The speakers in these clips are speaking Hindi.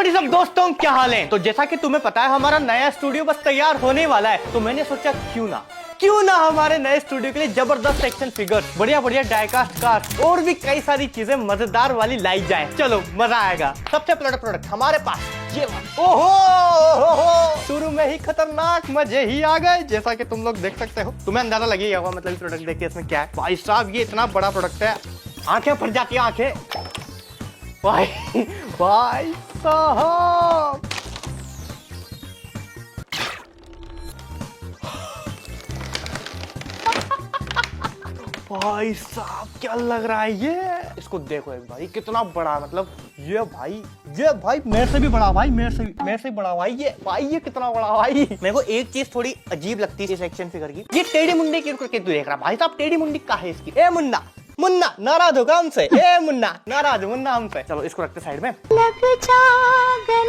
व्हाट इज अप दोस्तों, क्या हाल है। तो जैसा कि तुम्हें पता है हमारा नया स्टूडियो बस तैयार होने वाला है, तो मैंने सोचा क्यों ना हमारे नए स्टूडियो के लिए जबरदस्त एक्शन फिगर, बढ़िया बढ़िया डाइकास्ट कार्ड और भी कई सारी चीजें मजेदार वाली लाई जाए। चलो मजा आएगा। सबसे पहला प्रोडक्ट हमारे पास ये ओहो, शुरू में ही खतरनाक मजे ही आ गए। जैसा कि तुम लोग देख सकते हो, तुम्हें अंदाजा लग ही होगा मतलब प्रोडक्ट देख के इसमें क्या है। भाई साहब ये इतना बड़ा प्रोडक्ट है, आंखें फट जाती है आंखें। भाई साहब भाई साहब क्या लग रहा है ये। इसको देखो एक बार, कितना बड़ा, मतलब ये भाई मेरे से भी बड़ा भाई, मेरे से बड़ा भाई ये कितना बड़ा भाई। मेरे को एक चीज थोड़ी अजीब लगती है इस एक्शन फिगर की, ये टेढ़ी मुंडी की करके तू देख रहा भाई साहब। टेढ़ी मुंडी कहाँ है इसकी। ए मुन्ना नाराज होगा हमसे। ए मुन्ना नाराज हो मुन्ना हमसे। चलो इसको रखते साइड में।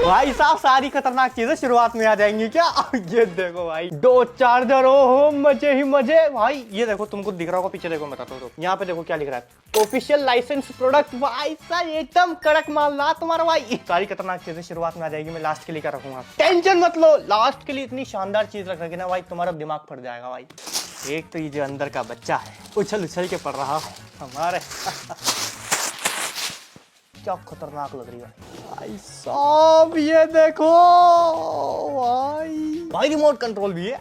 भाई साहब सारी खतरनाक चीजें शुरुआत में आ जाएंगी क्या। ये देखो भाई, 2 चार्जर, हो मजे ही मजे। भाई ये देखो, तुमको दिख रहा होगा पीछे, देखो बताता हूँ। यहाँ पे देखो क्या लिख रहा है, ऑफिशियल लाइसेंस प्रोडक्ट। भाई साहब एकदम कड़क माल ना तुम्हारा भाई। सारी खतरनाक चीजें शुरुआत में आ जाएगी, मैं लास्ट के लिए क्या रखूंगा। टेंशन मत लो, लास्ट के लिए इतनी शानदार चीज रख रखी ना भाई, तुम्हारा दिमाग फट जाएगा भाई। एक तो ये जो अंदर का बच्चा है उछल के पड़ रहा है हमारे। क्या खतरनाक लग रही है भाई साहब, ये देखो भाई रिमोट कंट्रोल भी है।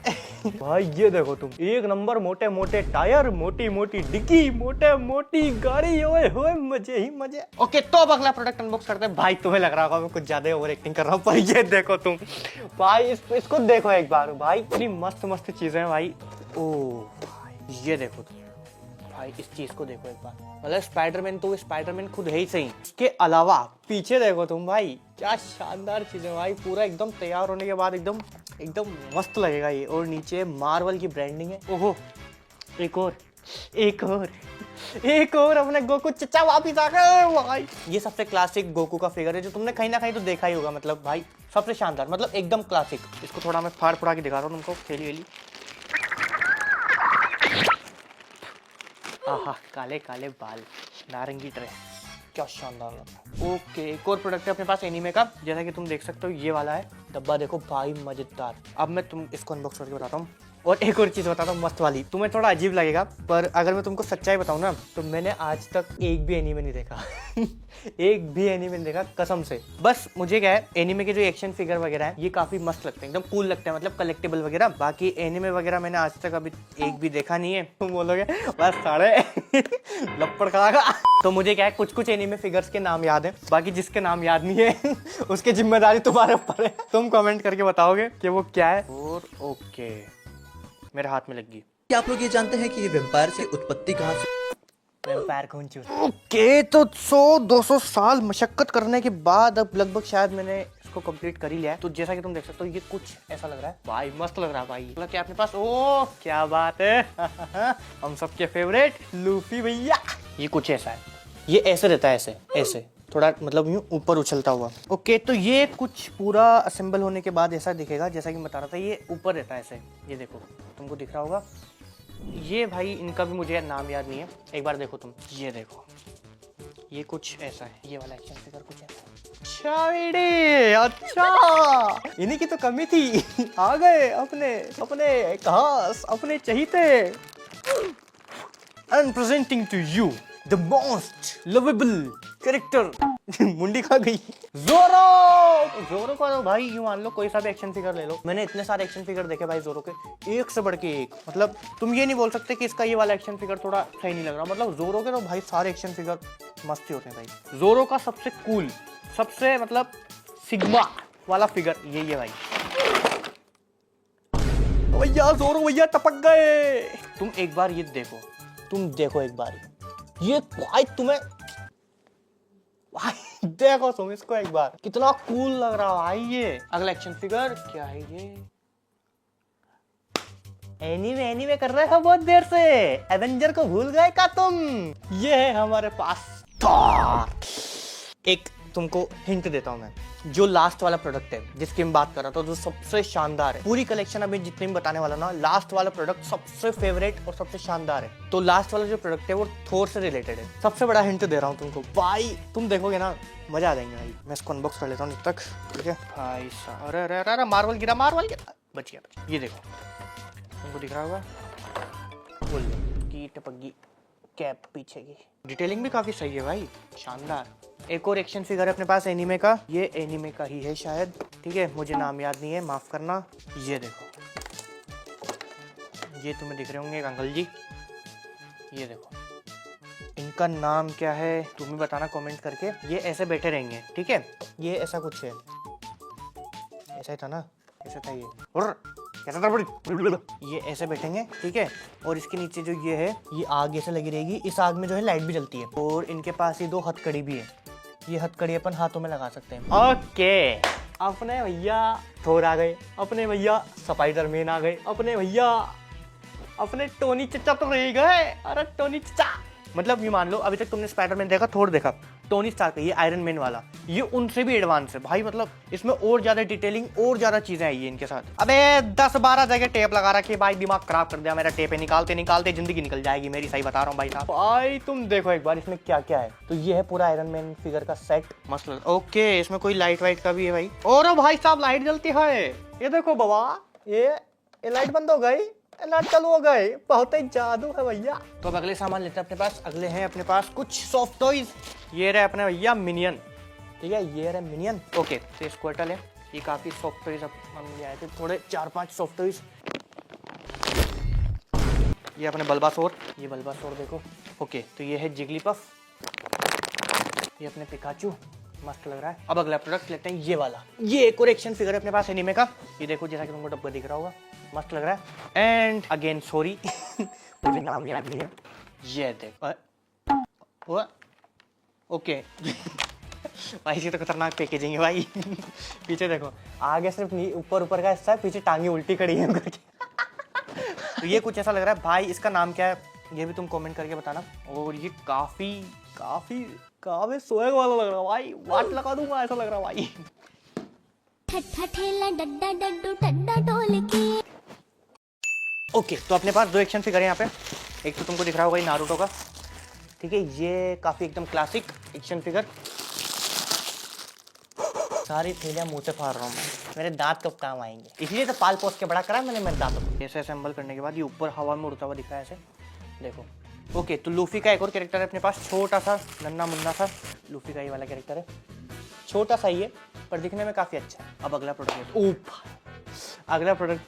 भाई ये देखो तुम, एक नंबर, मोटे मोटे टायर, मोटी मोटी डिक्की, मोटी गाड़ी, ओए होए मजे ही मजे। ओके तो अब अगला प्रोडक्ट अनबॉक्स करते हैं। भाई तुम्हें लग रहा होगा मैं कुछ ज्यादा ओवर एक्टिंग कर रहा हूँ, पर ये देखो तुम भाई, इसको देखो एक बार भाई, इतनी मस्त चीजें हैं भाई। ओ भाई ये देखो तुम भाई, इस चीज को देखो एक बार, मतलब स्पाइडरमैन तो स्पाइडरमैन खुद है ही सही, इसके अलावा पीछे देखो तुम भाई, क्या शानदार चीजें भाई। पूरा एकदम तैयार होने के बाद एकदम मस्त लगेगा ये। और नीचे मार्वल की ब्रांडिंग है। ओहो एक और अपने गोकू चचा वापिस आ गए भाई। ये सबसे क्लासिक गोकू का फिगर है जो तुमने कहीं ना कहीं तो देखा ही होगा, मतलब भाई सबसे शानदार, मतलब एकदम क्लासिक। इसको थोड़ा मैं फाड़ फुड़ा के दिखा रहा हूँ तुमको, खेली। आहा काले बाल, नारंगी ड्रेस, क्या शानदार लग रहा है। ओके एक और प्रोडक्ट है अपने पास एनीमे का, जैसा कि तुम देख सकते हो ये वाला है डब्बा, देखो भाई मजेदार। अब मैं तुम इसको अनबॉक्स करके बताता हूँ। और एक और चीज बताता हूँ मस्त वाली, तुम्हें थोड़ा अजीब लगेगा, पर अगर मैं तुमको सच्चाई बताऊँ ना, तो मैंने आज तक एक भी एनीमे नहीं देखा। एक भी एनीमे नहीं देखा कसम से। बस मुझे क्या है, एनीमे के जो एक्शन फिगर वगैरह है ये काफी मस्त लगते हैं, एकदम कूल लगते हैं, मतलब कलेक्टेबल वगैरह। बाकी एनीमे वगैरह मैंने आज तक अभी एक भी देखा नहीं है। तुम बोलोगे बस साढ़े लपड़ खागा। तो मुझे क्या है, कुछ एनीमे फिगर्स के नाम याद है, बाकी जिसके नाम याद नहीं है उसकी जिम्मेदारी तुम्हारे ऊपर है। तुम कमेंट करके बताओगे कि वो क्या है। और ओके मेरे हाथ में लग गई। क्या आप लोग ये जानते हैं कि ये वेम्पायर की उत्पत्ति कहाँ से? वेम्पायर कौन सी? ओके तो 100-200 साल मशक्कत करने के बाद अब लगभग शायद मैंने इसको कंप्लीट कर ही लिया है। तो जैसा कि तुम देख सकते हो ये कुछ ऐसा लग रहा है भाई, मस्त लग रहा है भाई। मतलब क्या अपने पास, ओ क्या बात है। हम सबके फेवरेट लूफी भैया। ये कुछ ऐसा है, ये ऐसे रहता है, ऐसे थोड़ा मतलब यूं ऊपर उछलता हुआ। ओके तो ये कुछ पूरा असेंबल होने के बाद ऐसा दिखेगा, जैसा कि मैं बता रहा था, ये ऊपर रहता है ऐसे। ये देखो तुमको दिख रहा होगा ये भाई, इनका भी मुझे नाम याद नहीं है, एक बार देखो तुम, ये देखो ये कुछ ऐसा है, ये वाला एक्शन फिगर कुछ ऐसा। अच्छा इन्हीं की तो कमी थी। आ गए अपने खास, अपने चहीते। And presenting to you the most lovable character। मुंडी खा गई। जोरो का तो भाई यूं मान लो कोई सा भी एक्शन फिगर ले लो, मैंने इतने सारे एक्शन फिगर देखे भाई जोरो के, एक से बढ़ के एक। मतलब तुम ये नहीं बोल सकते कि इसका ये वाला एक्शन फिगर थोड़ा सही नहीं लग रहा। मतलब जोरो के तो भाई सारे एक्शन फिगर मस्त ही होते हैं भाई। जोरो का सबसे कूल, सबसे मतलब सिग्मा वाला फिगर यही है भाई। भैया जोरो भैया टपक गए। तुम एक बार ये देखो, एक बार ये भाई, तुम्हें भाई देखो तुम इसको एक बार, कितना कूल लग रहा है भाई ये। अगला एक्शन फिगर क्या है ये? एनीमे कर रहे हो बहुत देर से, एवेंजर को भूल गए क्या तुम? ये है हमारे पास थॉर। एक तुमको हिंट देता हूँ मैं। जो लास्ट वाला प्रोडक्ट है जिसकी मैं बात कर रहा था, जो सबसे शानदार है पूरी कलेक्शन, अभी जितने भी बताने वाला ना, लास्ट वाला प्रोडक्ट सबसे फेवरेट और सबसे शानदार है। तो लास्ट वाला जो प्रोडक्ट है वो थोर से रिलेटेड है। सबसे बड़ा हिंट दे रहा हूँ तुमको भाई, तुम देखोगे ना मजा आ जाएंगे भाई। मैं इसको अनबॉक्स कर लेता हूँ तब तक, ठीक है भाई साहब। अरे अरे अरे मार्वल गिरा, मार्वल गिरा, बच गया। ये देखो तुमको दिख रहा होगा, बोल की टपकी कैप पीछे की, डिटेलिंग भी काफी सही है भाई, शानदार। एक और एक्शन फिगर है अपने पास एनीमे का, ये एनीमे का ही है शायद, ठीक है मुझे नाम याद नहीं है, माफ करना। ये देखो, ये तुम्हें दिख रहे होंगे एक अंकल जी, ये देखो इनका नाम क्या है तुम ही बताना कमेंट करके। ये ऐसे बैठे रहेंगे, ठीक है, ये ऐसा कुछ है, ऐसा ही था ना, ऐसा था ये, और कैसा था बड़ी, ये ऐसे बैठेंगे, ठीक है। और इसके नीचे जो ये है, ये आग ऐसे लगी रहेगी, इस आग में जो है लाइट भी जलती है, और इनके पास ये 2 हथकड़ी भी है। ये हथकड़ी अपन हाथों में लगा सकते हैं। ओके, अपने भैया थोर आ गए, अपने भैया स्पाइडरमैन आ गए, अपने भैया अपने टोनी चचा तो रह गए। अरे टोनी चचा, मतलब ये मान लो अभी तक तुमने स्पाइडरमैन देखा, थोर देखा, टोनी स्टार्क है, ये आयरन मैन वाला, ये उनसे भी एडवांस है भाई। मतलब इसमें और ज्यादा डिटेलिंग और ज्यादा चीजें आई है इनके साथ। अबे 10-12 जगह टेप लगा रखी है भाई, दिमाग खराब कर दिया मेरा। टेप निकालते निकालते जिंदगी निकल जाएगी मेरी, सही बता रहा हूँ भाई साहब। भाई तुम देखो एक बार इसमें क्या क्या है। तो ये है पूरा आयरन मैन फिगर का सेट, मस्त। ओके, इसमें कोई लाइट वाइट का भी है भाई। और भाई साहब लाइट जलती है, ये देखो बाबा, ये लाइट बंद हो गई, लाइट चालू हो गए, बहुत ही जादू है भैया। तो अब अगले सामान लेते हैं अपने पास। अगले हैं अपने पास कुछ सॉफ्ट टॉयज। ये रहे अपने भैया मिनियन, ठीक है, ये रहे मिनियन। ओके, तो ये स्क्वार्टल है, ये काफी सॉफ्ट टॉयज हम ले आए थे, थोड़े 4-5 सॉफ्ट टॉयज। ये अपने बल्बासोर, ये बल्बासोर देखो। ओके, तो ये है जिगलीपफ, ये अपने पिकाचू, मस्त लग रहा है। अब अगला प्रोडक्ट लेते हैं ये वाला, ये एक और एक्शन फिगर है अपने पास एनीमे का। ये देखो जैसा कि तुमको डब्बा दिख रहा होगा, मस्त लग रहा है। एंड अगेन सॉरी मुझे नाम याद नहीं है। ये देखो, ओके भाई ये तो खतरनाक पैकेजिंग है भाई पीछे देखो, आगे सिर्फ ऊपर ऊपर का हिस्सा है, पीछे टांगे उल्टी खड़ी है करके तो ये कुछ ऐसा लग रहा है भाई। इसका नाम क्या है ये भी तुम कमेंट करके बताना। और ये काफी काफी काफी स्वैग वाला लग रहा है भाई, वाट लगा दूंगा ऐसा लग रहा है भाई। डड्डा डड्डू डड्डा डोल के। ओके, तो अपने पास 2 एक्शन फिगर है यहाँ पे। एक तो तुमको दिख रहा होगा ये नारुतो का, ठीक है, ये काफी एकदम क्लासिक एक्शन फिगर। सारी थैलियां मुंह से फाड़ रहा हूँ, मेरे दांत कब काम आएंगे, इसलिए तो पाल पोस के बड़ा करा मैंने मेरे दांतों को। ऐसे असेंबल करने के बाद ये ऊपर हवा में उड़ता हुआ दिख रहा है ऐसे, देखो। ओके, तो लूफी का एक और कैरेक्टर है अपने पास, छोटा सा नन्ना मुन्ना सा लूफी का ये वाला कैरेक्टर है, छोटा सा ही है पर दिखने में काफी अच्छा है। अब अगला प्रोडक्ट है, अगला प्रोडक्ट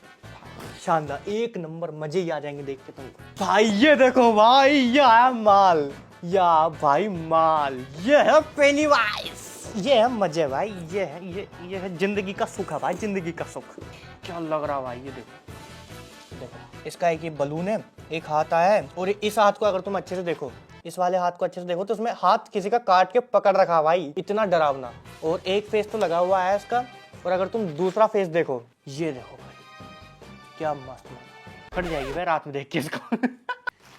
शानदार, एक नंबर, मजे ही आ जाएंगे देख के तुमको भाई। ये देखो भाई, ये है माल, या भाई माल, ये है पेनीवाइज, ये है मजे भाई, ये है जिंदगी का सुख है भाई, जिंदगी का सुख। क्या लग रहा है भाई, ये देखो देखो, इसका एक ये बलून है, एक हाथ आया है, और इस हाथ को अगर तुम अच्छे से देखो, इस वाले हाथ को अच्छे से देखो तो उसमें हाथ किसी का काट के पकड़ रखा भाई, इतना डरावना। और एक फेस तो लगा हुआ है इसका, और अगर तुम दूसरा फेस देखो, ये देखो भाई क्या मस्त, फट जाएगी भाई रात में देख के इसको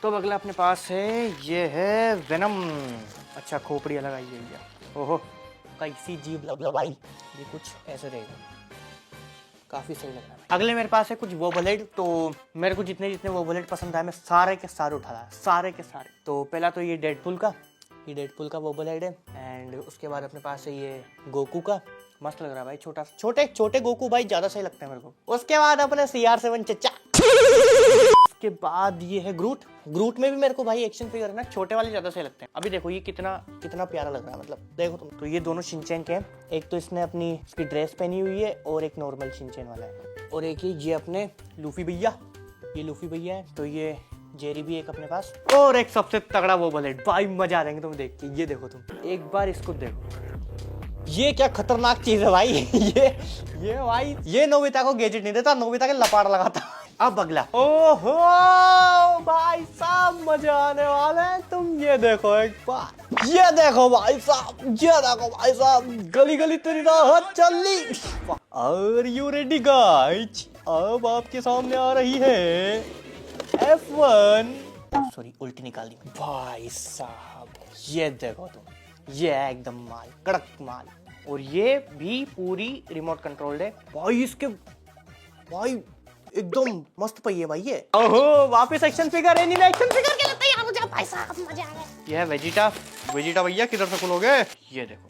तो अब अगला अपने पास है, ये है वेनम। अच्छा, खोपड़ी अलग आई है, ओहो कैसी जीभ लग भाई, ये कुछ ऐसे रहेगा, काफी सही लग रहा है। अगले मेरे पास है कुछ वोबलेट। तो मेरे को जितने जितने वोबलेट पसंद आए मैं सारे के सारे उठा रहा, सारे के सारे। तो पहला तो ये डेडपुल का वोबलेट है, एंड उसके बाद अपने पास है ये गोकू का, मस्त लग रहा है भाई, छोटा छोटे गोकू भाई ज्यादा सही लगता है मेरे को। उसके बाद अपने CR7 चचा, उसके बाद ये है ग्रूट में भी मेरे को भाई एक्शन फिगर है ना, छोटे वाले ज्यादा सही लगते हैं। अभी देखो ये कितना प्यारा लग रहा है, मतलब देखो तुम। तो ये दोनों शिनचैन के हैं, एक तो इसने अपनी इसकी ड्रेस पहनी हुई है और एक नॉर्मल शिनचैन वाला है, और एक ये अपने लूफी भैया, ये लूफी भैया है। तो ये जेरी भी एक अपने पास, और एक सबसे तगड़ा वो बुलेट भाई, मजा आ जाएंगे तुम देख के। ये देखो तुम एक बार इसको देखो, ये क्या खतरनाक चीज है भाई ये भाई, ये नोबिता को गैजेट नहीं देता, नोबिता के लपाड़ लगाता। अब अगला, ओहो भाई साहब मजा आने वाला है, तुम ये देखो एक बार, ये देखो भाई साहब, गली गली तेरी राहत चली। Are you ready guys? अब आपके सामने आ रही है F1, सॉरी उल्टी निकाल दी भाई साहब, ये देखो तुम, ये है एकदम माल, कड़क माल। और ये भी पूरी रिमोट कंट्रोल्ड है भाई। इसके भाई एकदम मस्त पही है भाई ये। ओहो वापस एक्शन फिगर है, नहीं एक्शन फिगर के लिए तैयार हो जा भाई साहब, मजा आ गया। ये है वेजिटा। वेजिटा भैया किधर से खुलोगे? ये देखो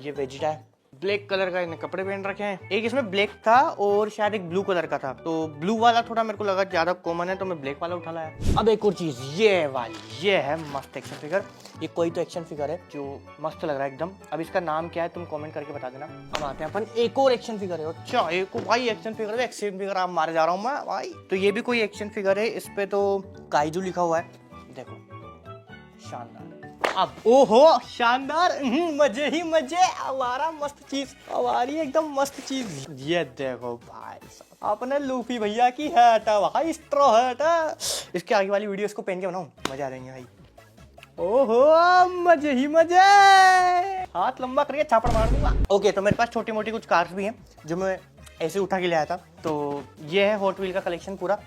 ये वेजिटा है, ब्लैक कलर का इन्हें कपड़े पहन रखे हैं। एक इसमें ब्लैक था और शायद एक ब्लू कलर का था, तो ब्लू वाला थोड़ा मेरे को लगा ज्यादा कॉमन है तो मैं ब्लैक वाला उठा लाया। अब एक और चीज ये वाली, ये है मस्त एक्शन फिगर। ये कोई तो एक्शन फिगर है जो मस्त लग रहा है एकदम। अब इसका नाम क्या है तुम कमेंट करके बता देना। अब आते हैं अपन एक और एक्शन फिगर है। अच्छा एक भाई एक्शन फिगर है, एक्शन फिगर आप मारे जा रहा हूँ मैं भाई। तो ये भी कोई एक्शन फिगर है, इस पे तो काइजू लिखा हुआ है, देखो शानदार। अब ओहो शानदार, मजे ही मजे, हमारा मस्त चीज, हमारी एकदम मस्त चीज। ये देखो भाई साहब अपने लूफी भैया की हैट है भाई, स्ट्रॉ हैट है। इसके आगे वाली वीडियो इसको पहन के बनाऊं, मजा आ जाएंगे भाई। ओहो मजे ही मजे, हाथ लंबा करके छापड़ मार दूंगा। ओके तो मेरे पास छोटी मोटी कुछ कार्स भी हैं जो मैं ऐसे उठा के ले आया था। तो ये है हॉट व्हील का कलेक्शन पूरा।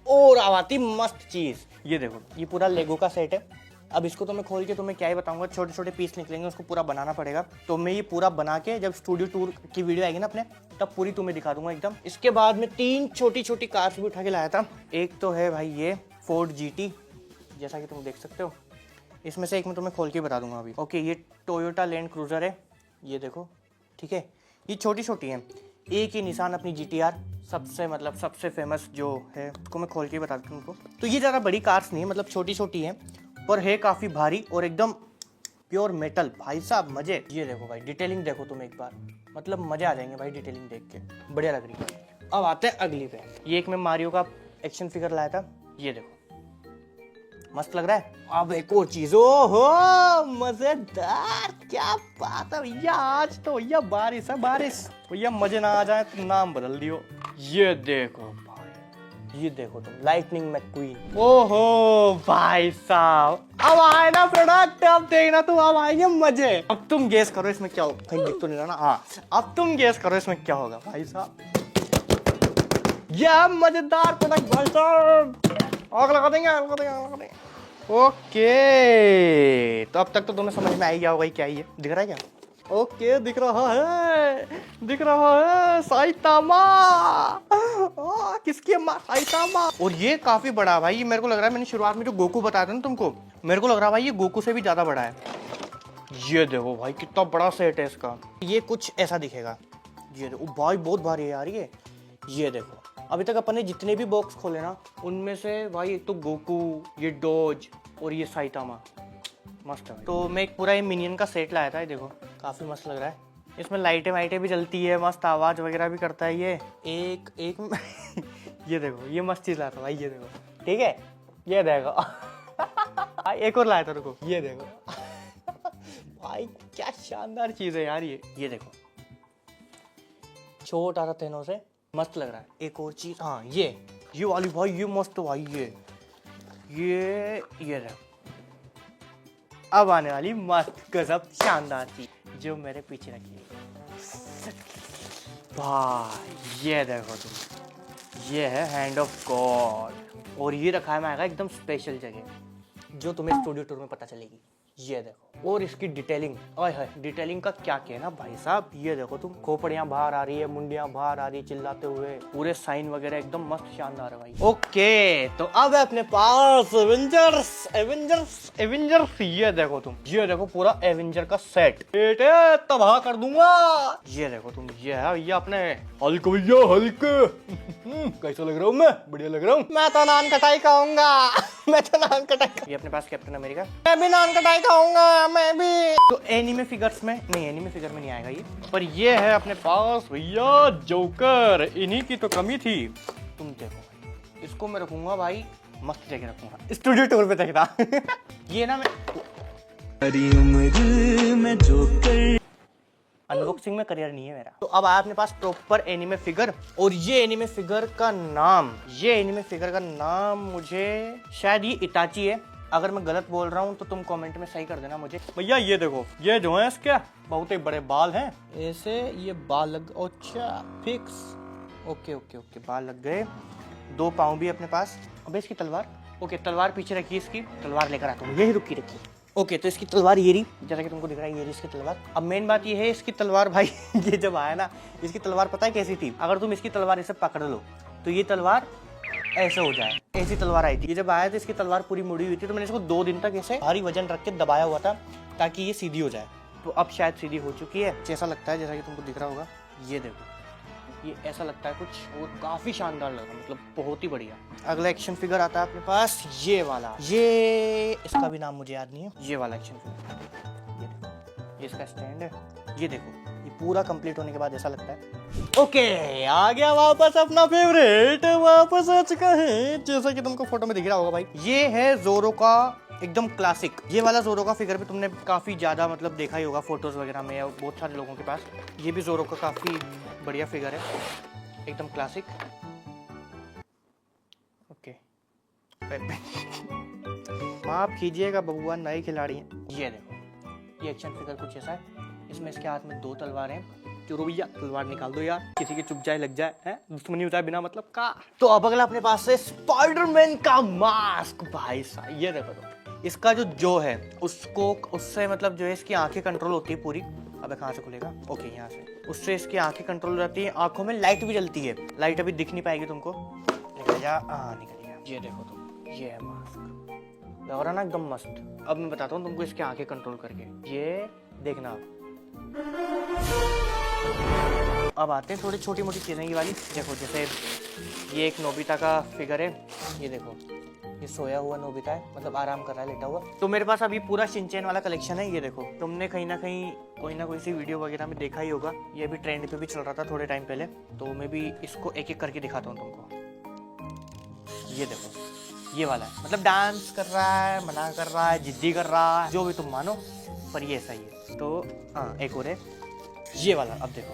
और आवाती मस्त चीज, ये देखो ये पूरा लेगो का सेट है। अब इसको तो मैं खोल के तुम्हें क्या ही बताऊंगा, छोटे छोटे पीस निकलेंगे, उसको पूरा बनाना पड़ेगा। तो मैं ये पूरा बना के जब स्टूडियो टूर की वीडियो आएगी ना अपने, तब पूरी तुम्हें दिखा दूंगा एकदम। इसके बाद में 3 छोटी छोटी कार्स भी उठा के लाया था। एक तो है भाई ये फोर्ड जीटी, जैसा कि तुम देख सकते हो। इसमें से एक मैं तुम्हें खोल के बता दूंगा अभी। ओके ये टोयोटा लैंड क्रूजर है, ये देखो ठीक है। ये छोटी छोटी है। एक ही निशान अपनी GTR सबसे फेमस जो है, उसको मैं खोल के बता दूँ तुमको। तो ये ज़्यादा बड़ी कार्स नहीं है, मतलब छोटी छोटी है, पर है काफ़ी भारी और एकदम प्योर मेटल भाई साहब मजे। ये देखो भाई डिटेलिंग देखो तुम एक बार, मतलब मजे आ जाएंगे भाई डिटेलिंग देख के, बढ़िया लग रही है। अब आते हैं अगली पे। ये एक मैं मारियो का एक्शन फिगर लाया था, ये देखो मस्त लग रहा है। अब एक और चीज, ओहो मजेदार, क्या बात है भैया। आज तो भैया बारिश है बारिश, भैया मजे ना आ जाए तो नाम बदल दियो। ये देखो भाई, ये देखो तुम लाइटनिंग मैकक्वीन। ओहो भाई साहब अब आए ना प्रोडक्ट, अब देखना तुम, अब आएंगे मजे। अब तुम गेस करो इसमें क्या होगा, कहीं दिख तो नहीं रहा ना? हाँ अब तुम गेस करो इसमें क्या होगा भाई साहब। यह मजेदार प्रोडक्ट भाई साहब, आग लगा देंगे, आग लगा देंगे, आग लगा देंगे। ओके तो अब तक तो तुम्हें समझ में आ ही गया होगा क्या ये दिख रहा है क्या? ओके दिख रहा है, दिख रहा है साइतामा। किसकी अम्मा? साइतामा। और ये काफी बड़ा है भाई, ये मेरे को लग रहा है, मैंने शुरुआत में जो गोकू बताया था ना तुमको, मेरे को लग रहा है भाई ये गोकू से भी ज्यादा बड़ा है। ये देखो भाई कितना बड़ा सेट है इसका। ये कुछ ऐसा दिखेगा, ये देखो भाई बहुत भारी है यार ये देखो। अभी तक अपन ने जितने भी बॉक्स खोले ना, उनमें से भाई एक तो गोकू, ये डोज और ये साइतामा मस्त है। तो मैं एक पूरा ये मिनियन का सेट लाया था, ये देखो काफी मस्त लग रहा है। इसमें लाइटें वाइटें भी जलती है, मस्त आवाज वगैरह भी करता है ये। एक ये देखो ये मस्त चीज लाया था भाई, ये देखो ठीक है। ये देखो एक और लाया था, रुको ये देखो भाई क्या शानदार चीज है यार ये देखो छोटा सा तेनों से मस्त लग रहा है। एक और चीज, हाँ ये वाली भाई, ये मस्त भाई ये देखो। अब आने वाली मस्त गजब शानदार चीज जो मेरे पीछे रखी है भाई, ये देखो तुम, ये है हैंड ऑफ गॉड। और ये रखा है मैं एकदम स्पेशल जगह जो तुम्हें स्टूडियो टूर में पता चलेगी। ये देखो और इसकी डिटेलिंग, ओए है डिटेलिंग का क्या कहना भाई साहब। ये देखो तुम, खोपड़ियां बाहर आ रही है, मुंडियां बाहर आ रही चिल्लाते हुए, पूरे साइन वगैरह एकदम मस्त शानदार है भाई। ओके तो अब है अपने पास एवेंजर्स। ये देखो तुम, ये देखो पूरा एवेंजर का सेट, बेटे तबाह कर दूंगा। ये देखो तुम, ये है ये अपने हल्क भैया, हल्क कैसा लग रहा हूँ मैं? बढ़िया लग रहा हूँ मैं, तो नान कटाई खाऊंगा मैं तो नान कटाई। ये अपने पास कैप्टन अमेरिका, मैं भी नान कटाई खाऊंगा मैं भी। तो एनीमे फिगर्स में नहीं, एनीमे फिगर में नहीं आएगा ये, पर ये है अपने पास भैया जोकर, इन्हीं की तो कमी थी। तुम देखो इसको मैं रखूंगा भाई, मस्त जगह रखूंगा, स्टूडियो टूर पे देखना ये ना मैं अनबॉक्सिंग में करियर नहीं है मेरा। तो अब आया अपने पास प्रॉपर एनीमे फिगर, और ये एनीमे फिगर का नाम मुझे शायद ये इताची है। अगर मैं गलत बोल रहा हूँ तो तुम कमेंट में सही कर देना मुझे। भैया ये देखो, ये जो है इसके बहुत ही बड़े बाल हैं, ऐसे ये बाल लग, अच्छा फिक्स, ओके ओके ओके बाल लग गए। 2 पाँव भी अपने पास। अबे इसकी तलवार, ओके तलवार पीछे रखी, इसकी तलवार लेकर आता हूँ, यही रुकी रखी। ओके तो इसकी तलवार ये रही, जैसा कि तुमको दिख रहा है ये रही इसकी तलवार। अब मेन बात ये है इसकी तलवार भाई ये जब आया ना, इसकी तलवार पता है कैसी थी? अगर तुम इसकी तलवार इसे पकड़ लो तो ये तलवार ऐसे हो जाए, ऐसी तलवार आई थी। ये जब आया तो इसकी तलवार पूरी मुड़ी हुई थी, तो मैंने इसको 2 दिन तक ऐसे भारी वजन रख के दबाया हुआ था ताकि ये सीधी हो जाए। तो अब शायद सीधी हो चुकी है, जैसा लगता है, जैसा कि तुमको दिख रहा होगा। ये देखो, ये ऐसा लगता है कुछ, और काफी शानदार लगा, मतलब बहुत ही बढ़िया। अगला एक्शन फिगर आता है अपने पास ये वाला, ये इसका भी नाम मुझे याद नहीं है। ये वाला एक्शन फिगर, ये देखो, ये इसका स्टैंड है। ये देखो, ये पूरा कंप्लीट होने के बाद ऐसा लगता है। ओके, आ गया वापस अपना फेवरेट, वापस आ चुका है, जैसा कि तुमको फोटो में दिख रहा होगा भाई। ये है जोरो का एकदम क्लासिक। ये वाला जोरो का फिगर भी तुमने काफी ज्यादा मतलब देखा ही होगा फोटोज वगैरह में, या बहुत सारे लोगों के पास। ये भी जोरो का काफी बढ़िया फिगर है, एकदम क्लासिक। ओके माफ कीजिएगा बबुआ, नए खिलाड़ी हैं। ये देखो, ये एक्शन फिगर कुछ ऐसा है। इसमें इसके हाथ में 2 तलवारें हैं। चुरो भैया तलवार निकाल दो यार, किसी की चुप जाए लग जाए, है दुश्मनी होता है बिना मतलब का। तो अब अगला अपने पास है स्पाइडरमैन का मास्क। भाई साहब ये देखो, तो इसका जो है उसको, उससे मतलब जो है इसकी आंखें कंट्रोल होती है पूरी। अब कहाँ से खुलेगा? ओके यहाँ से। उससे इसकी आंखें कंट्रोल रहती है, आंखों में लाइट भी जलती है। लाइट अभी दिख नहीं पाएगी तुमको, निकल जा, निकल गया। ये देखो तुम, ये है मास्क, लग रहा ना एकदम मस्त। अब मैं बताता हूँ तुमको इसकी आंखें कंट्रोल करके, ये देखना। अब आते हैं थोड़ी छोटी मोटी चीजें ये वाली। देखो जैसे ये एक नोबिता का फिगर है, ये देखो, ये सोया हुआ नोबिता है, मतलब आराम कर रहा है लेटा हुआ। तो मेरे पास अभी पूरा शिनचैन वाला कलेक्शन है। ये देखो, तुमने कहीं ना कहीं कोई ना कोई सी वीडियो वगैरह में देखा ही होगा। ये भी ट्रेंड पे भी चल रहा था थोड़े टाइम पहले, तो मैं भी इसको एक एक करके दिखाता हूँ तुमको। ये देखो, ये वाला है, मतलब डांस कर रहा है, मना कर रहा है, जिद्दी कर रहा है, जो भी तुम मानो, पर ये सही है। तो हाँ, एक और है ये वाला। अब देखो,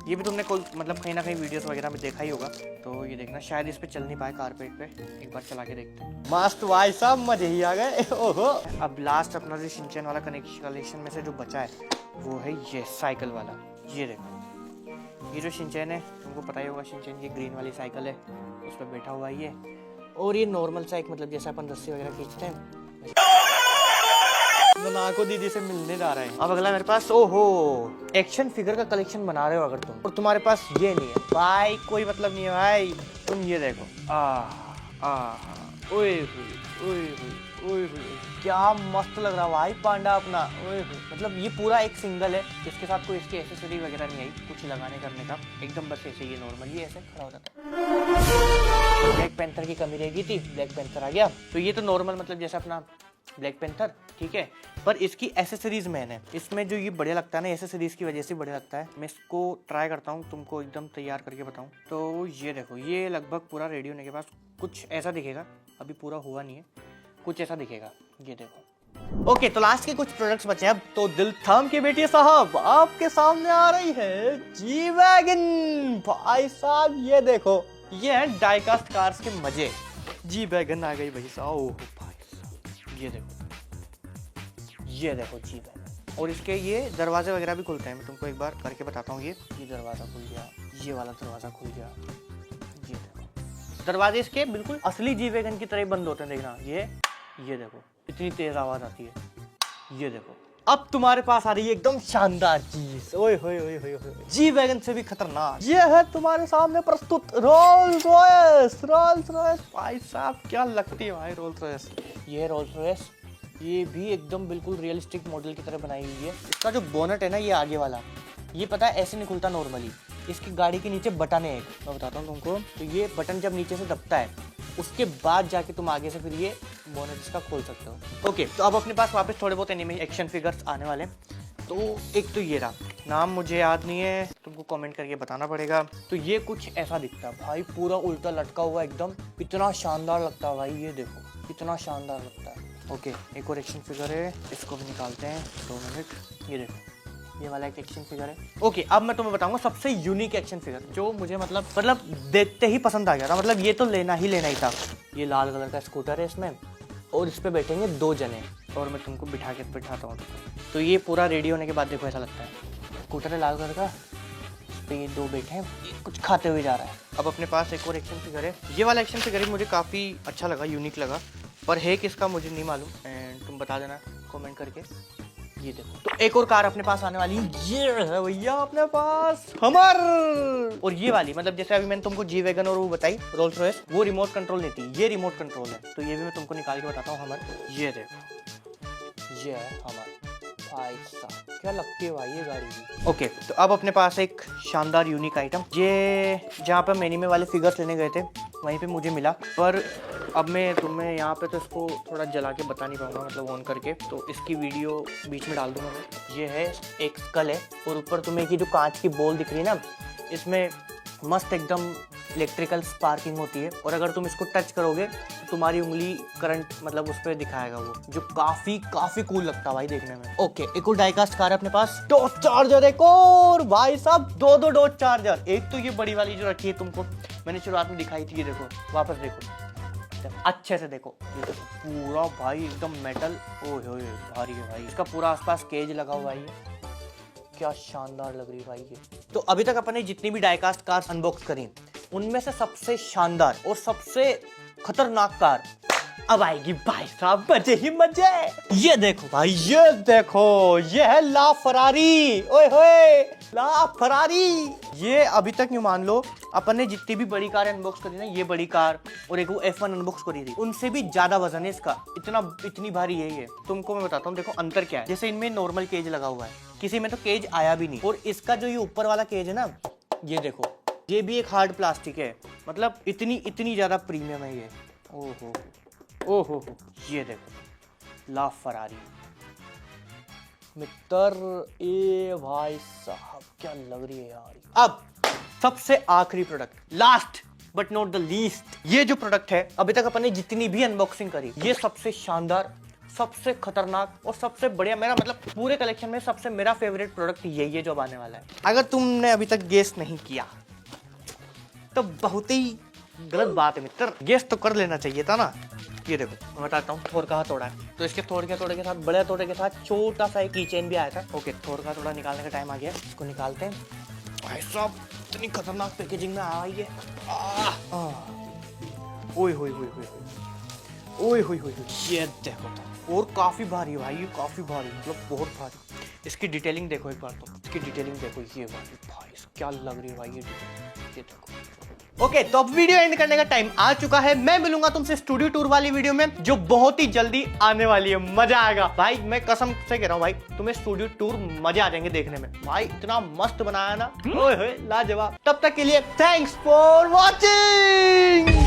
ये भी तुमने कोई मतलब कहीं ना कहीं वीडियोस वगैरह में देखा ही होगा। तो ये देखना, शायद इस पे चल नहीं पाए कारपेट पे, एक बार चला के देखते हैं। मस्त भाई साहब, मजे ही आ गए। ओहो। अब लास्ट अपना जो शिनचैन वाला कलेक्शन में से जो बचा है वो है ये साइकिल वाला। ये देखो, ये जो शिनचैन है तुमको पता ही होगा, शिनचैन की ग्रीन वाली साइकिल है, उस पर बैठा हुआ है ये। और ये नॉर्मल सा एक मतलब जैसा अपन रस्सी वगैरह खींचते हैं, को दीदी से मिलने जा रहे हैं। अब अगला मेरे पास, ओहो, एक्शन फिगर का कलेक्शन बना रहे हो अगर तुम, और तुम्हारे पास ये नहीं है भाई, कोई मतलब नहीं है भाई। तुम ये देखो, ओए ओए, क्या मस्त लग रहा भाई पांडा अपना, ओए। मतलब ये पूरा एक सिंगल है, इसके साथ कोई इसकी एक्सेसरी वगैरह नहीं आई, कुछ लगाने करने का, एकदम बस ऐसे ये नॉर्मल ये ऐसे खड़ा हो जाता है। ब्लैक पैंथर की कमी रहेगी थी, ब्लैक पैंथर आ गया। तो ये तो नॉर्मल मतलब जैसा अपना ब्लैक पैंथर, ठीक है, पर इसकी एसेसरीज मैन है। इसमें जो ये बढ़िया लगता है ना, एसेसरीज की वजह से बढ़िया लगता है। मैं इसको ट्राई करता हूँ, तुमको एकदम तैयार करके बताऊँ। तो ये देखो, ये लगभग पूरा रेडी होने के बाद कुछ ऐसा दिखेगा, अभी पूरा हुआ नहीं है, कुछ ऐसा दिखेगा। ये देखो, ओके। तो लास्ट के कुछ प्रोडक्ट्स बचे हैं अब। तो दिल थाम के बेटिए साहब, आपके सामने आ रही है जी वैगन। भाई साहब ये देखो, ये है डाइकास्ट कार्स के मजे। जी वैगन आ गई भाई साहब। ये देखो जी वैगन, और इसके ये दरवाजे वगैरह भी खुलते हैं। मैं तुमको एक बार करके बताता हूँ। ये दरवाजा खुल गया, ये वाला दरवाजा खुल गया। ये देखो, दरवाजे इसके बिल्कुल असली जी वैगन की तरह बंद होते हैं, देखना। ये देखो, इतनी तेज आवाज आती है। ये देखो, अब तुम्हारे पास आ रही है एकदम शानदार चीज, ओए होए होए होए होए, जी वैगन से भी खतरनाक। ये है तुम्हारे सामने प्रस्तुत रोल्स रॉयस। रोल्स रॉयस भाई साहब क्या लगती है भाई रोल्स रॉयस। ये है रोल्स रॉयस, ये भी एकदम बिल्कुल रियलिस्टिक मॉडल की तरह बनाई हुई है। इसका जो बोनट है ना, ये आगे वाला, ये पता है ऐसे नहीं खुलता नॉर्मली। इसकी गाड़ी के नीचे बटन है एक, मैं बताता हूँ तुमको। तो ये बटन जब नीचे से दबता है, उसके बाद जाके तुम आगे से फिर ये बोनट इसका खोल सकते हो। ओके, तो अब अपने पास वापस थोड़े बहुत एनिमे एक्शन फिगर्स आने वाले हैं। तो एक तो ये रहा, नाम मुझे याद नहीं है, तुमको कमेंट करके बताना पड़ेगा। तो ये कुछ ऐसा दिखता है भाई, पूरा उल्टा लटका हुआ एकदम, इतना शानदार लगता है भाई। ये देखो, इतना शानदार लगता है। ओके, एक और एक्शन फिगर है, इसको भी निकालते हैं, 2 मिनट। ये देखो, ये वाला एक एक्शन फिगर है। ओके, अब मैं तुम्हें बताऊंगा सबसे यूनिक एक्शन फिगर, जो मुझे मतलब देखते ही पसंद आ गया था। मतलब ये तो लेना ही था। ये लाल कलर का स्कूटर है इसमें, और इस पे बैठेंगे 2 जने, और मैं तुमको बिठाता हूँ। तो ये पूरा रेडी होने के बाद देखो ऐसा लगता है। स्कूटर है लाल कलर का, इस पे ये 2 बैठे हैं, कुछ खाते हुए जा रहा है। अब अपने पास एक और एक्शन फिगर है। ये वाला एक्शन फिगर मुझे काफ़ी अच्छा लगा, यूनिक लगा। पर है किसका मुझे नहीं मालूम, एंड तुम बता देना कमेंट करके। ये देखो, तो एक और कार अपने पास आने वाली है, ये है भैया अपने पास हमर। और ये वाली मतलब जैसे अभी मैंने तुमको जी वैगन और वो बताई रोल्स रॉयस, वो रिमोट कंट्रोल नहीं थी, ये रिमोट कंट्रोल है। तो ये भी मैं तुमको निकाल के बताता हूँ हमर। ये देखो, ये है हमर। भाई साहब क्या लगती है भाई ये गाड़ी भी। ओके, तो अब अपने पास एक शानदार यूनिक आइटम, ये जहाँ पे मैनी में वाले फिगर्स लेने गए थे वहीं पे मुझे मिला, पर अब मैं तुम्हें यहाँ पे तो इसको थोड़ा जला के बता नहीं पाऊंगा, मतलब ऑन करके, तो इसकी वीडियो बीच में डाल दूंगा मैं। ये है एक स्कल है, और ऊपर तुम्हें की जो कांच की बॉल दिख रही है ना, इसमें मस्त एकदम इलेक्ट्रिकल स्पार्किंग होती है, और अगर तुम इसको टच करोगे तो तुम्हारी उंगली करंट मतलब उस पर दिखाएगा वो, जो काफी कूल लगता है भाई देखने में। ओके, एक और डाइकास्ट कार है अपने पास, डॉज चार्जर एक और भाई साहब, दो डॉज चार्जर। एक तो ये बड़ी वाली जो रखी है तुमको मैंने शुरुआत में दिखाई थी, ये देखो, वापस देखो अच्छे से देखो, ये देखो पूरा भाई एकदम मेटल, ओए भारी है भाई। इसका पूरा आसपास केज लगा हुआ है, क्या शानदार लग रही है भाई ये। तो अभी तक अपन ने जितनी भी डाइकास्ट कार्स अनबॉक्स करी, उनमें से सबसे शानदार और सबसे खतरनाक कार अब आएगी भाई साहब, मजे ही मजे। ये देखो भाई, ये देखो, ये है ला फरारी, ओए होए ला फरारी। ये अभी तक यूं मान लो अपन ने जितनी भी बड़ी कार अनबॉक्स करी ना, ये बड़ी कार और एक वो F1 अनबॉक्स करी थी, उनसे भी ज्यादा वजन है इसका, इतनी भारी है ये। तुमको मैं बताता हूँ, देखो अंतर क्या है। जैसे इनमें नॉर्मल केज लगा हुआ है, किसी में तो केज आया भी नहीं, और इसका जो ये ऊपर वाला केज है ना, ये देखो, ये भी एक हार्ड प्लास्टिक है, मतलब इतनी ज्यादा प्रीमियम है ये। ओहो, ये देखो ला फरारी मित्र, ए भाई साहब क्या लग रही है यार। अब सबसे आखिरी product, last but not the least, ये जो प्रोडक्ट है अभी तक अपन ने जितनी भी अनबॉक्सिंग करी, ये सबसे शानदार, सबसे खतरनाक और सबसे बढ़िया, मेरा मतलब पूरे कलेक्शन में सबसे मेरा फेवरेट प्रोडक्ट यही है जो आने वाला है। अगर तुमने अभी तक गेस नहीं किया तो बहुत ही गलत बात है मित्र, गेस तो कर लेना चाहिए था ना। ये देखो मैं बताता हूँ, थोर का हथौड़ा है, तो इसके थोर के हथौड़े के साथ, बड़े हथौड़े के साथ छोटा सा एक कीचेन भी आया था। ओके, थोर का हथौड़ा निकालने का टाइम आ गया, इसको निकालते हैं। भाई साहब इतनी खतरनाक पैकेजिंग में आ गई है, ओए, ये देखो तो, और काफी भारी है भाई ये, काफी भारी, मतलब बहुत भारी। इसकी डिटेलिंग देखो एक बार, तो इसकी डिटेलिंग देखो, ये भाई क्या लग रही है भाई ये डिटेलिंग, ये देखो। ओके, तो अब वीडियो एंड करने का टाइम आ चुका है। मैं मिलूंगा तुमसे स्टूडियो टूर वाली वीडियो में, जो बहुत ही जल्दी आने वाली है। मजा आएगा भाई, मैं कसम से कह रहा हूँ भाई, तुम्हें स्टूडियो टूर मजा आ जाएंगे देखने में भाई, इतना मस्त बनाया ना, ओए होए लाजवाब। तब तक के लिए थैंक्स फॉर वॉचिंग।